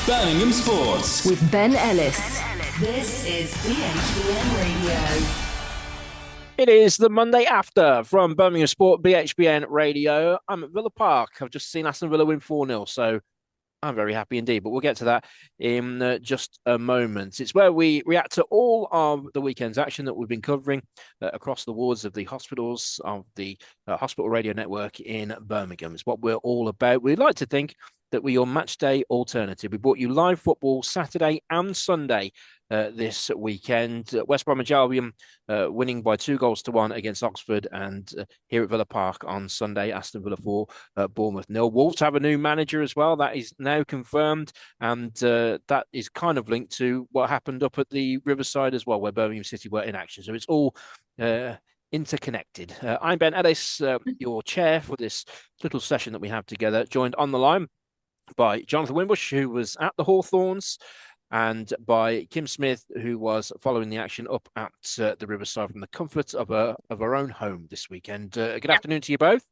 Birmingham Sports with Ben Ellis. This is BHBN Radio. It is the Monday after from Birmingham Sport, BHBN Radio. I'm at Villa Park. I've just seen Aston Villa win 4-0, so I'm very happy indeed. But we'll get to that in just a moment. It's where we react to all of the weekend's action that we've been covering across the wards of the hospitals of the Hospital Radio Network in Birmingham. It's what we're all about. We like to think that we're your match day alternative. We brought you live football Saturday and Sunday this weekend. West Bromwich Albion winning by 2-1 against Oxford, and here at Villa Park on Sunday, Aston Villa 4, Bournemouth 0. Wolves have a new manager as well. That is now confirmed, and that is kind of linked to what happened up at the Riverside as well, where Birmingham City were in action. So it's all interconnected. I'm Ben Ellis, your chair for this little session that we have together, joined on the line by Jonathan Wimbush, who was at the Hawthorns, and by Kim Smith, who was following the action up at the Riverside from the comfort of her own home this weekend. Good afternoon to you both.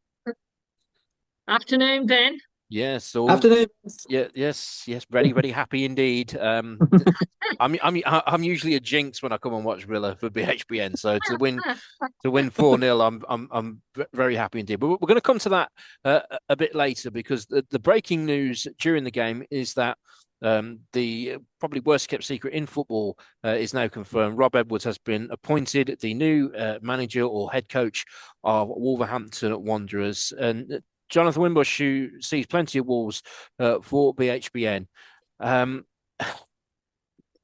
Afternoon, Ben. Yes. Afternoon. Yeah. Yes. Very happy indeed. I'm usually a jinx when I come and watch Villa for BHBN. So to win 4-0, I'm very happy indeed. But we're going to come to that a bit later, because the breaking news during the game is that the probably worst kept secret in football is now confirmed. Rob Edwards has been appointed the new manager or head coach of Wolverhampton Wanderers. And Jonathan Wimbush, who sees plenty of Wolves for BHBN,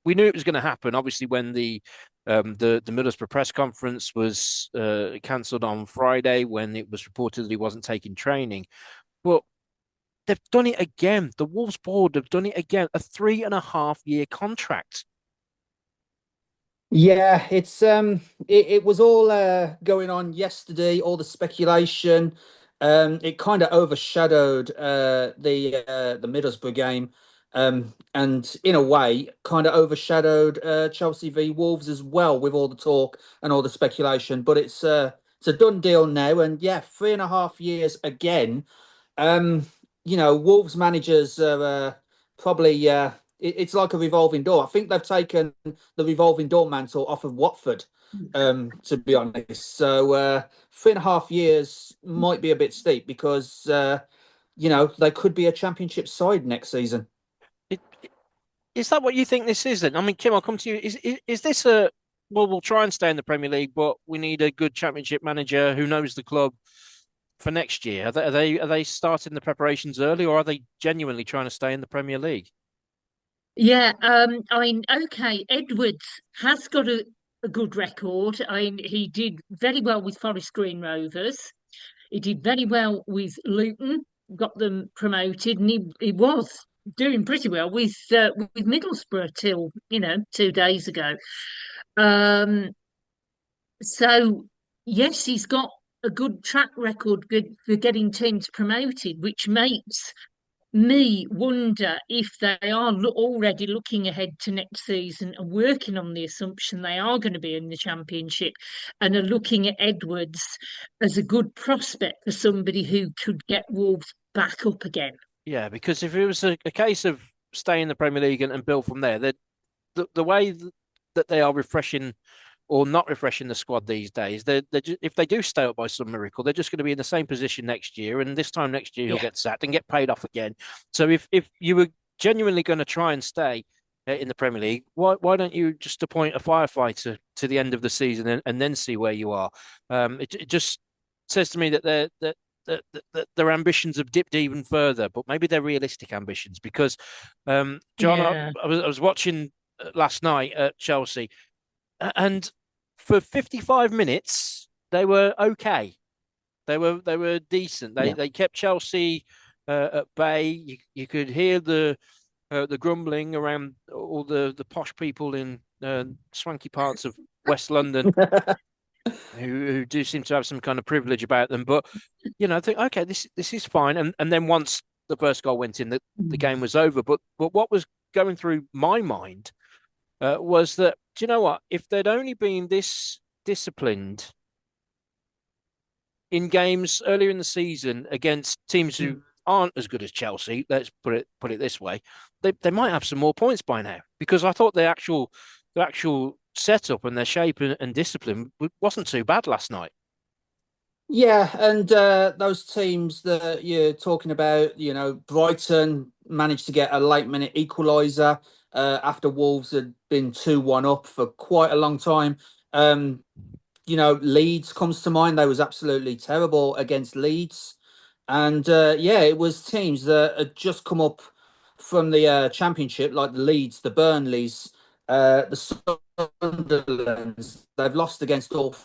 we knew it was going to happen. Obviously, when the Middlesbrough press conference was cancelled on Friday, when it was reported that he wasn't taking training, but they've done it again. The Wolves board have done it again. A 3.5-year contract. Yeah, it was all going on yesterday. All the speculation. It kind of overshadowed the Middlesbrough game, and in a way, kind of overshadowed Chelsea v Wolves as well, with all the talk and all the speculation. But it's a done deal now, and yeah, 3.5 years again. Wolves managers are probably it's like a revolving door. I think they've taken the revolving door mantle off of Watford, to be honest. So 3.5 years might be a bit steep, because they could be a championship side next season. Is that what you think this is then? I mean, Kim, I'll come to you. Is this we'll try and stay in the Premier League, but we need a good championship manager who knows the club for next year? Are they starting the preparations early, or are they genuinely trying to stay in the Premier League? Yeah, okay, Edwards has got a good record. He did very well with Forest Green Rovers. He did very well with Luton, got them promoted, and he was doing pretty well with Middlesbrough till 2 days ago. So yes, he's got a good track record for getting teams promoted, which makes me wonder if they are already looking ahead to next season and working on the assumption they are going to be in the Championship, and are looking at Edwards as a good prospect for somebody who could get Wolves back up again. Yeah, because if it was a case of staying in the Premier League and build from there, the way that they are refreshing or not refreshing the squad these days, if they do stay up by some miracle, they're just going to be in the same position next year, and this time next year he'll get sacked and get paid off again. So if you were genuinely going to try and stay in the Premier League, why don't you just appoint a firefighter to the end of the season and then see where you are? It just says to me that their ambitions have dipped even further, but maybe they're realistic ambitions, because John, I was watching last night at Chelsea, and for 55 minutes, they were okay. They were decent. They kept Chelsea at bay. You could hear the grumbling around all the posh people in swanky parts of West London who do seem to have some kind of privilege about them. But I think, okay, this is fine. And then once the first goal went in, the game was over. But what was going through my mind was that, do you know what? If they'd only been this disciplined in games earlier in the season against teams who aren't as good as Chelsea, let's put it this way, they might have some more points by now, because I thought the actual setup and their shape and discipline wasn't too bad last night. Yeah, and those teams that you're talking about, Brighton managed to get a late minute equaliser after Wolves had been 2-1 up for quite a long time. Um, Leeds comes to mind. They was absolutely terrible against Leeds. And yeah, it was teams that had just come up from the Championship, like the Leeds, the Burnleys, the Sunderlands. They've lost against all,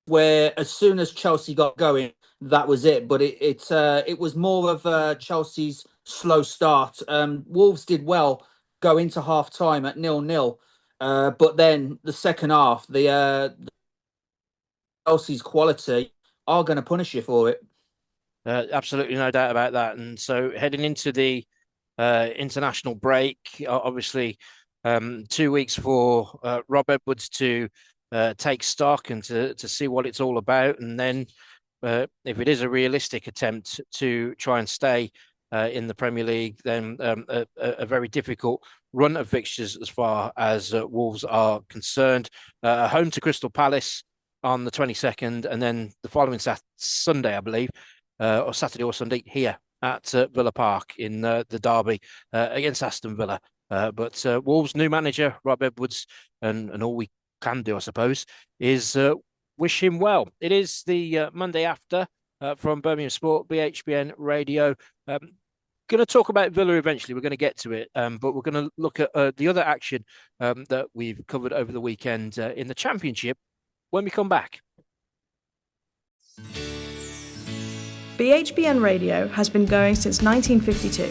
where as soon as Chelsea got going, that was it. But it was more of Chelsea's slow start. Wolves did well go into half time at 0-0. But then the second half, the Chelsea's quality are going to punish you for it. Absolutely no doubt about that. And so heading into the international break, obviously 2 weeks for Rob Edwards to take stock and to see what it's all about. And then if it is a realistic attempt to try and stay in the Premier League, then a very difficult run of fixtures as far as Wolves are concerned. Home to Crystal Palace on the 22nd, and then the following Sunday, I believe, or Saturday or Sunday, here at Villa Park in the derby against Aston Villa. But Wolves' new manager, Rob Edwards, and all we can do, I suppose, is wish him well. It is the Monday after from Birmingham Sport, BHBN Radio. Going to talk about Villa eventually. We're going to get to it, but we're going to look at the other action that we've covered over the weekend in the Championship when we come back. BHBN Radio has been going since 1952.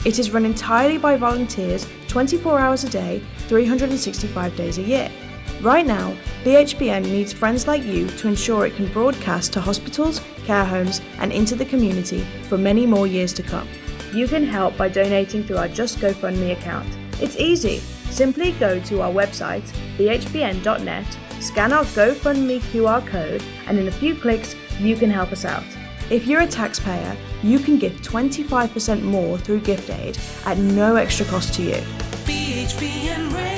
It is run entirely by volunteers 24 hours a day, 365 days a year. Right now, BHBN needs friends like you to ensure it can broadcast to hospitals, care homes, and into the community for many more years to come. You can help by donating through our Just GoFundMe account. It's easy. Simply go to our website, bhbn.net, scan our GoFundMe QR code, and in a few clicks, you can help us out. If you're a taxpayer, you can give 25% more through gift aid at no extra cost to you. BHBN Radio.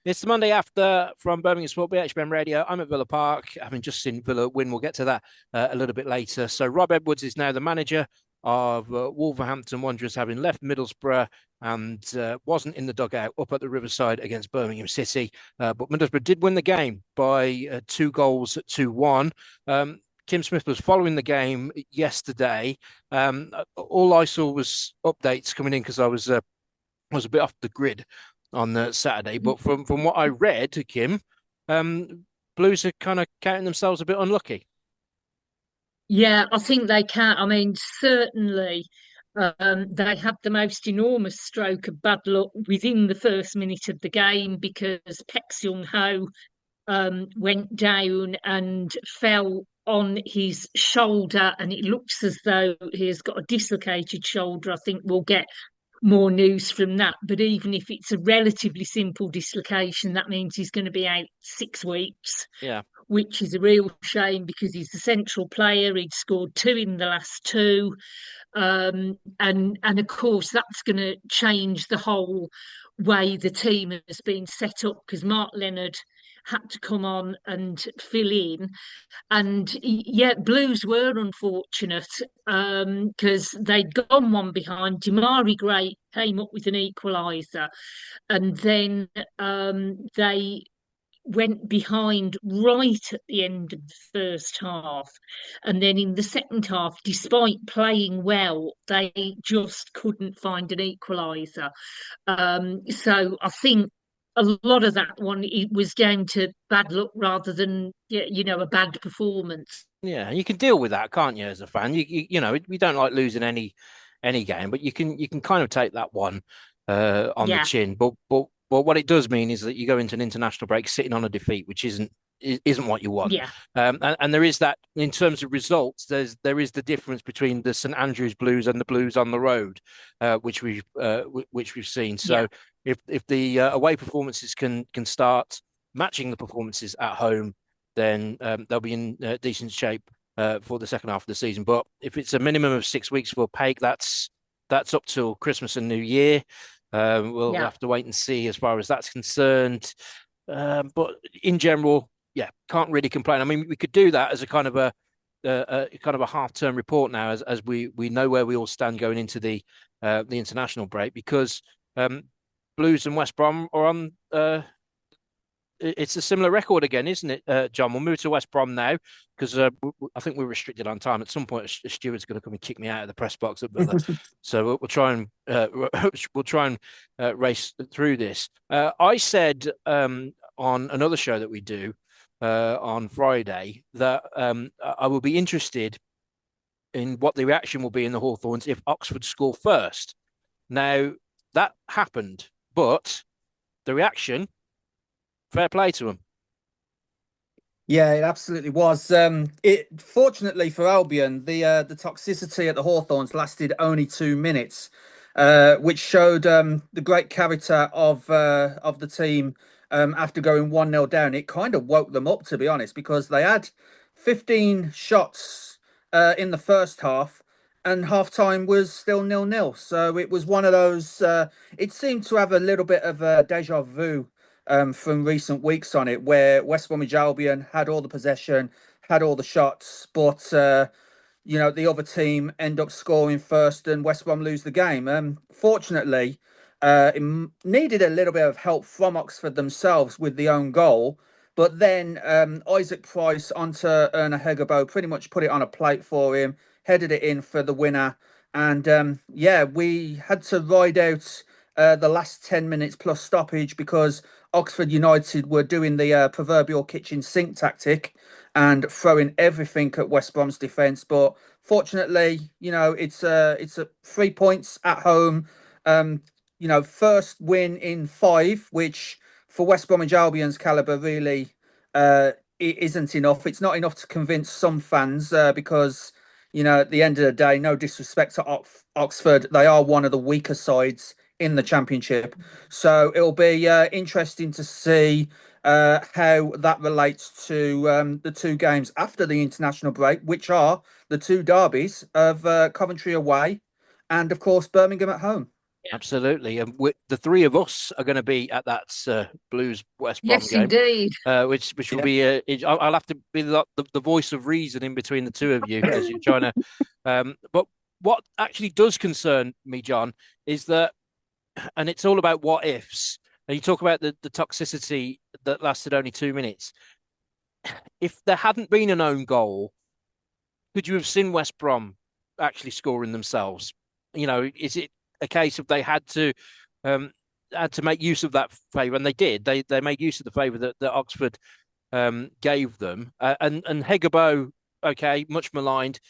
It's the Monday after from Birmingham Sport, BHBN Radio. I'm at Villa Park, having just seen Villa win. We'll get to that a little bit later. So Rob Edwards is now the manager of Wolverhampton Wanderers, having left Middlesbrough and wasn't in the dugout up at the Riverside against Birmingham City. But Middlesbrough did win the game by 2 goals to 1. Kim Smith was following the game yesterday. All I saw was updates coming in because I was a bit off the grid on Saturday. But from what I read, Kim, Blues are kind of counting themselves a bit unlucky. Yeah, I think they can. I mean, certainly they had the most enormous stroke of bad luck within the first minute of the game because Pek Seung-ho went down and fell on his shoulder, and it looks as though he has got a dislocated shoulder. I think we'll get more news from that. But even if it's a relatively simple dislocation, that means he's going to be out 6 weeks. Yeah. Which is a real shame because he's the central player. He'd scored 2 in the last 2. And of course, that's going to change the whole way the team has been set up because Mark Leonard had to come on and fill in. And yeah, Blues were unfortunate because they'd gone 1 behind. Damari Gray came up with an equaliser, and then they went behind right at the end of the first half. And then in the second half, despite playing well, they just couldn't find an equaliser. So I think a lot of that one, it was down to bad luck rather than, a bad performance. Yeah, you can deal with that, can't you, as a fan? You know, we don't like losing any game, but you can kind of take that one on the chin. But what it does mean is that you go into an international break sitting on a defeat, which isn't what you want. Yeah. And there is that in terms of results. There is the difference between the St Andrews Blues and the Blues on the road, which we've seen. So if the away performances can start matching the performances at home, then they'll be in decent shape for the second half of the season. But if it's a minimum of 6 weeks for Peg, that's up till Christmas and New Year. We'll Yeah. have to wait and see as far as that's concerned. But in general, yeah, can't really complain. I mean, we could do that as a kind of a half-term report now, as we know where we all stand going into the international break, because Blues and West Brom are on. It's a similar record again, isn't it, John? We'll move to West Brom now because I think we're restricted on time. At some point, a steward's going to come and kick me out of the press box. So we'll try and race through this. I said on another show that we do on Friday that I will be interested in what the reaction will be in the Hawthorns if Oxford score first. Now, that happened, but the reaction, fair play to them. Yeah, it absolutely was. It fortunately for Albion, the toxicity at the Hawthorns lasted only 2 minutes, which showed the great character of the team. After going 1-0 down, it kind of woke them up, to be honest, because they had 15 shots in the first half, and half time was still 0-0. So it was one of those. It seemed to have a little bit of a deja vu from recent weeks on it, where West Bromwich Albion had all the possession, had all the shots, but the other team end up scoring first and West Brom lose the game. Fortunately, it needed a little bit of help from Oxford themselves with the own goal. But then Isaac Price onto Erna Hegabo pretty much put it on a plate for him, headed it in for the winner. And we had to ride out the last 10 minutes plus stoppage because Oxford United were doing the proverbial kitchen sink tactic and throwing everything at West Brom's defence. But fortunately, it's a 3 points at home. First win in 5, which for West Bromwich Albion's calibre really it isn't enough. It's not enough to convince some fans because at the end of the day, no disrespect to Oxford, they are one of the weaker sides in the Championship. So it'll be interesting to see how that relates to the two games after the international break, which are the two derbies of Coventry away and, of course, Birmingham at home. Absolutely. And the three of us are going to be at that Blues West Brom Yes, game, indeed. which will be. I'll have to be the voice of reason in between the two of you as you're trying to. But what actually does concern me, John, is that, and it's all about what ifs. And you talk about the toxicity that lasted only 2 minutes. If there hadn't been an own goal, could you have seen West Brom actually scoring themselves? Is it a case of they had to make use of that favour, and they did. They made use of the favour that Oxford gave them, and Hegabo, okay, much maligned,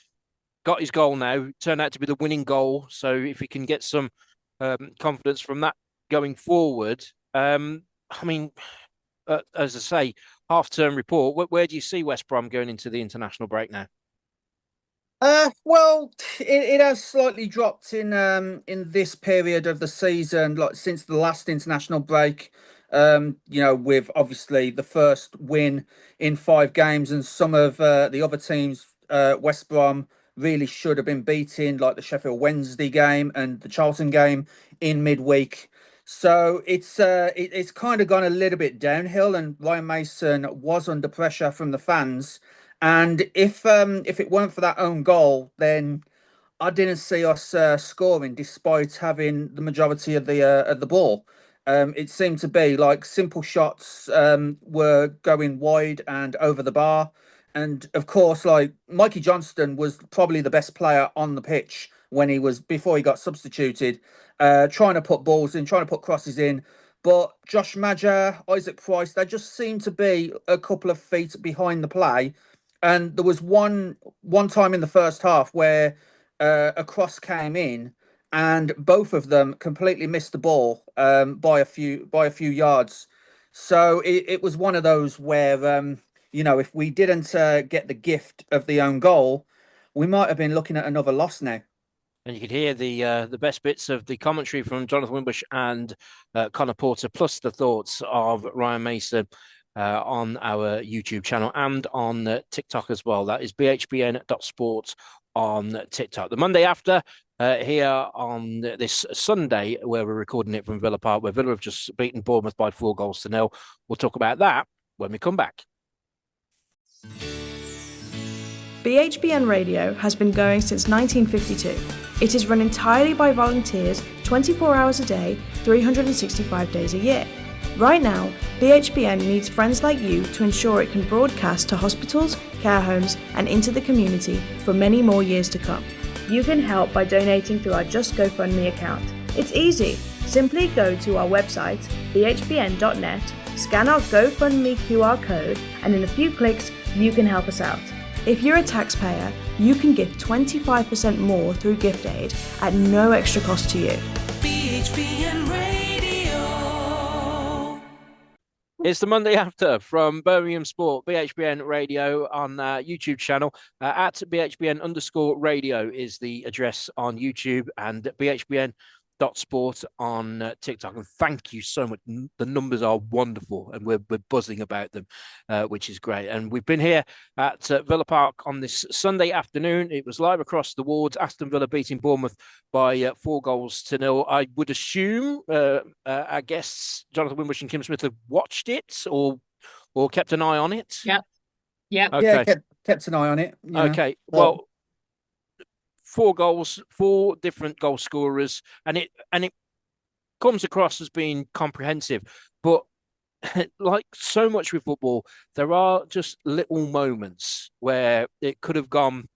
got his goal now. Turned out to be the winning goal. So if he can get some confidence from that going forward, I mean, as I say, half-term report. Where do you see West Brom going into the international break now? Well, it has slightly dropped in this period of the season, like since the last international break. With obviously the first win in 5 games, and some of the other teams, West Brom really should have been beaten, like the Sheffield Wednesday game and the Charlton game in midweek. So it's kind of gone a little bit downhill, and Ryan Mason was under pressure from the fans. And if it weren't for that own goal, then I didn't see us scoring despite having the majority of the ball. It seemed to be like simple shots were going wide and over the bar. And of course, like Mikey Johnston was probably the best player on the pitch when he was before he got substituted, trying to put balls in, trying to put crosses in. But Josh Maja, Isaac Price, they just seemed to be a couple of feet behind the play. And there was one time in the first half where a cross came in, and both of them completely missed the ball by a few yards. So it was one of those where if we didn't get the gift of the own goal, we might have been looking at another loss now. And you could hear the best bits of the commentary from Jonathan Wimbush and Connor Porter, plus the thoughts of Ryan Mason on our YouTube channel and on TikTok as well. That is bhbn.sport on TikTok. The Monday after, here on this Sunday, where we're recording it from Villa Park, where Villa have just beaten Bournemouth by 4-0. We'll talk about that when we come back. BHBN Radio has been going since 1952. It is run entirely by volunteers 24 hours a day, 365 days a year. Right now, BHBN needs friends like you to ensure it can broadcast to hospitals, care homes, and into the community for many more years to come. You can help by donating through our Just GoFundMe account. It's easy. Simply go to our website, bhbn.net, scan our GoFundMe QR code, and in a few clicks, you can help us out. If you're a taxpayer, you can give 25% more through gift aid at no extra cost to you. BHBN Radio. It's the Monday after from Birmingham Sport, BHBN Radio on YouTube channel. At BHBN_radio is the address on YouTube, and BHBN.sport on TikTok. And thank you so much. The numbers are wonderful, and we're buzzing about them, which is great. And we've been here at Villa Park on this Sunday afternoon. It was live across the wards. Aston Villa beating Bournemouth by 4-0. I would assume our guests, Jonathan Wimbush and Kim Smith, have watched it or kept an eye on it. Yep. Okay. Yeah, kept an eye on it. Okay. Well, 4 goals, 4 different goal scorers, and it comes across as being comprehensive. But like so much with football, there are just little moments where it could have gone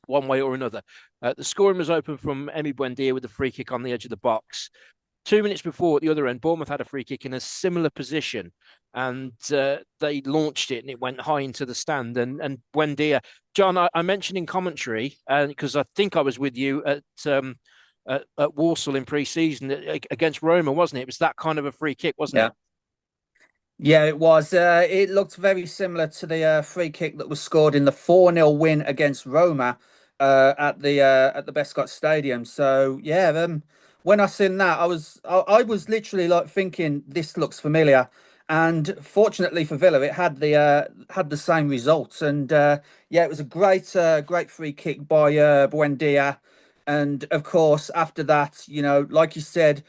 one way or another. The scoring was open from Emi Buendia with a free kick on the edge of the box. 2 minutes before, at the other end, Bournemouth had a free kick in a similar position, and they launched it, and it went high into the stand. And Buendia, John, I mentioned in commentary, because I think I was with you at Walsall in pre-season against Roma, wasn't it? It was that kind of a free kick, wasn't it? Yeah, it was. It looked very similar to the free kick that was scored in the 4-0 win against Roma at the Bescott Stadium. So yeah, when I seen that, I was literally like thinking this looks familiar. And fortunately for Villa, it had the same result. And yeah, it was a great free kick by Buendia. And of course, after that, like you said,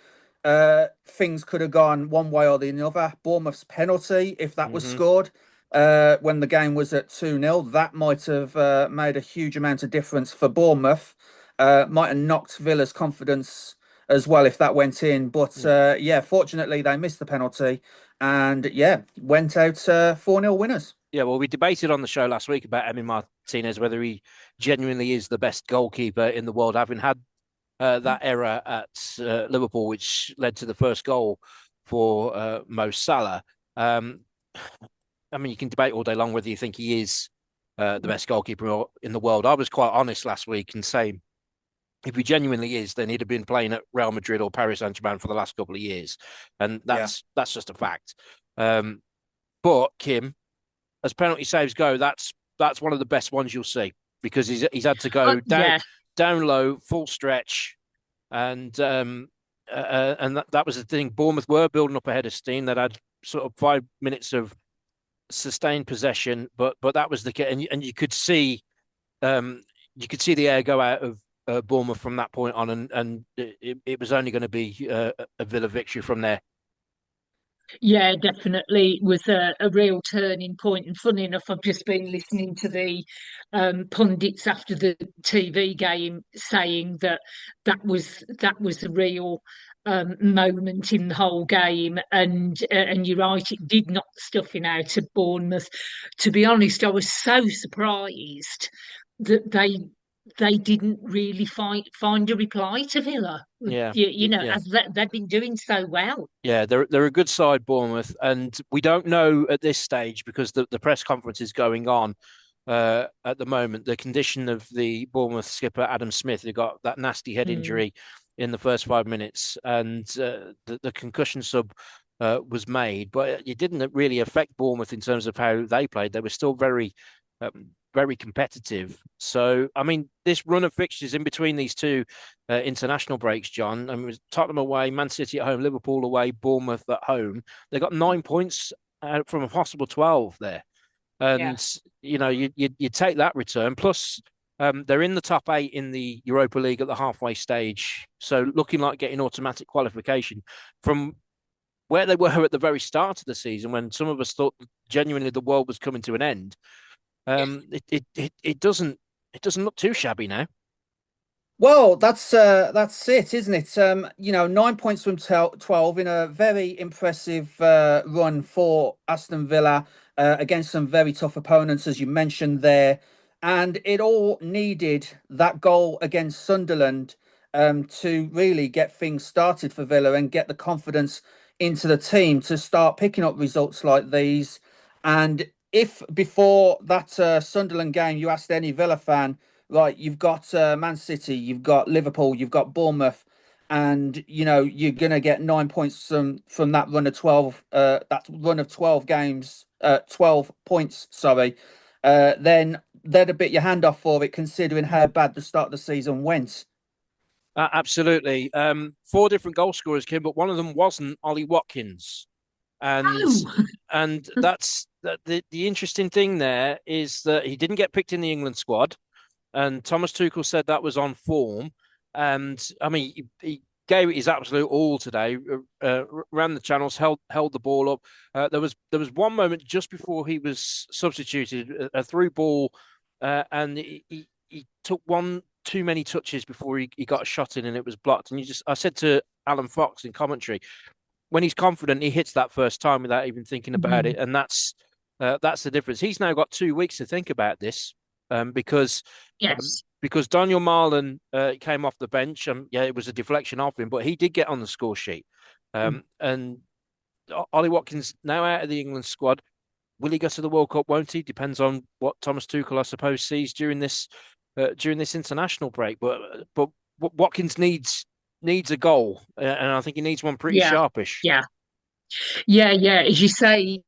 things could have gone one way or the other. Bournemouth's penalty, if that was scored when the game was at 2-0, that might have made a huge amount of difference for Bournemouth. Might have knocked Villa's confidence as well if that went in. But yeah, fortunately they missed the penalty and went out 4-0 winners. Yeah, well, we debated on the show last week about Emi Martinez, whether he genuinely is the best goalkeeper in the world, having had that error at Liverpool, which led to the first goal for Mo Salah. I mean, you can debate all day long whether you think he is the best goalkeeper in the world. I was quite honest last week and saying, if he genuinely is, then he'd have been playing at Real Madrid or Paris Saint-Germain for the last couple of years. And that's just a fact. But Kim, as penalty saves go, that's one of the best ones you'll see, because he's had to go down low, full stretch, and that was the thing. Bournemouth were building up ahead of steam. That had sort of 5 minutes of sustained possession, but that was the and you could see the air go out of Bournemouth from that point on, and it was only going to be a Villa victory from there. Yeah, definitely. It was a real turning point. And funny enough, I've just been listening to the pundits after the TV game saying that was a real moment in the whole game. And you're right, it did knock the stuffing out of Bournemouth. To be honest, I was so surprised that they didn't really find a reply to Villa. As they've been doing so well. Yeah, they're a good side, Bournemouth, and we don't know at this stage, because the press conference is going on at the moment, the condition of the Bournemouth skipper Adam Smith, who got that nasty head injury in the first 5 minutes, and the concussion sub was made, but it didn't really affect Bournemouth in terms of how they played. They were still very competitive. So, I mean, this run of fixtures in between these two international breaks, John, I mean, it was Tottenham away, Man City at home, Liverpool away, Bournemouth at home. They got 9 points from a possible 12 there. And you take that return. Plus, they're in the top 8 in the Europa League at the halfway stage, so looking like getting automatic qualification from where they were at the very start of the season, when some of us thought genuinely the world was coming to an end. It doesn't look too shabby now. Well, that's it, isn't it? 9 points from 12 in a very impressive run for Aston Villa against some very tough opponents, as you mentioned there. And it all needed that goal against Sunderland to really get things started for Villa and get the confidence into the team to start picking up results like these. And if before that Sunderland game you asked any Villa fan, right, you've got Man City, you've got Liverpool, you've got Bournemouth, and you're gonna get 9 points from that run of 12, that run of 12 games, 12 points, sorry. Then they'd have bit your hand off for it, considering how bad the start of the season went. Absolutely. 4 different goal scorers, Kim, but one of them wasn't Ollie Watkins. And Oh. and that's the interesting thing there is that he didn't get picked in the England squad. And Thomas Tuchel said that was on form. And I mean, he gave it his absolute all today. Ran the channels, held the ball up. There was one moment just before he was substituted, a through ball, and he took one too many touches before he got a shot in, and it was blocked. And I said to Alan Fox in commentary, when he's confident, he hits that first time without even thinking about it, and that's the difference. He's now got 2 weeks to think about this. Because Daniel Marlon came off the bench. It was a deflection off him, but he did get on the score sheet. And Ollie Watkins now out of the England squad. Will he go to the World Cup? Won't he? Depends on what Thomas Tuchel, I suppose, sees during this international break. But Watkins needs a goal, and I think he needs one pretty sharpish. Yeah, as you say,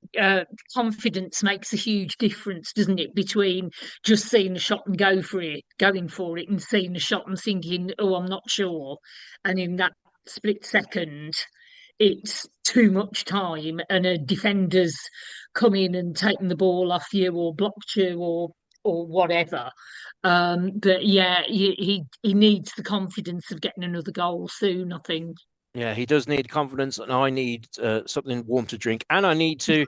confidence makes a huge difference, doesn't it, between just seeing the shot and going for it, and seeing the shot and thinking, oh, I'm not sure. And in that split second, it's too much time, and a defender's come in and taken the ball off you or blocked you or whatever. But yeah, he needs the confidence of getting another goal soon, I think. Yeah, he does need confidence, and I need something warm to drink, and I need to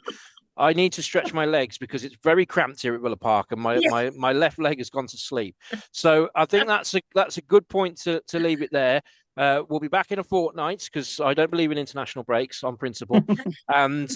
stretch my legs because it's very cramped here at Villa Park, and my left leg has gone to sleep. So I think that's a good point to leave it there. We'll be back in a fortnight because I don't believe in international breaks on principle, and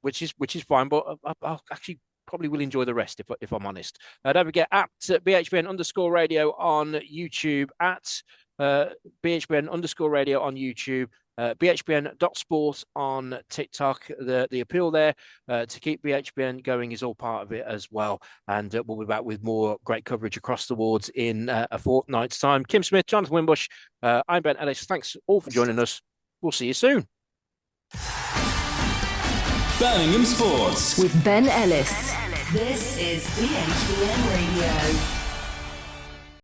which is fine. But I'll actually probably will enjoy the rest if I'm honest. Don't forget at BHBN_radio on YouTube, at BHBN_radio on YouTube, BHBN.sport on TikTok. The appeal there to keep BHBN going is all part of it as well. And we'll be back with more great coverage across the wards in a fortnight's time. Kim Smith, Jonathan Wimbush, I'm Ben Ellis. Thanks all for joining us. We'll see you soon. Birmingham Sports with Ben Ellis. This is BHBN Radio.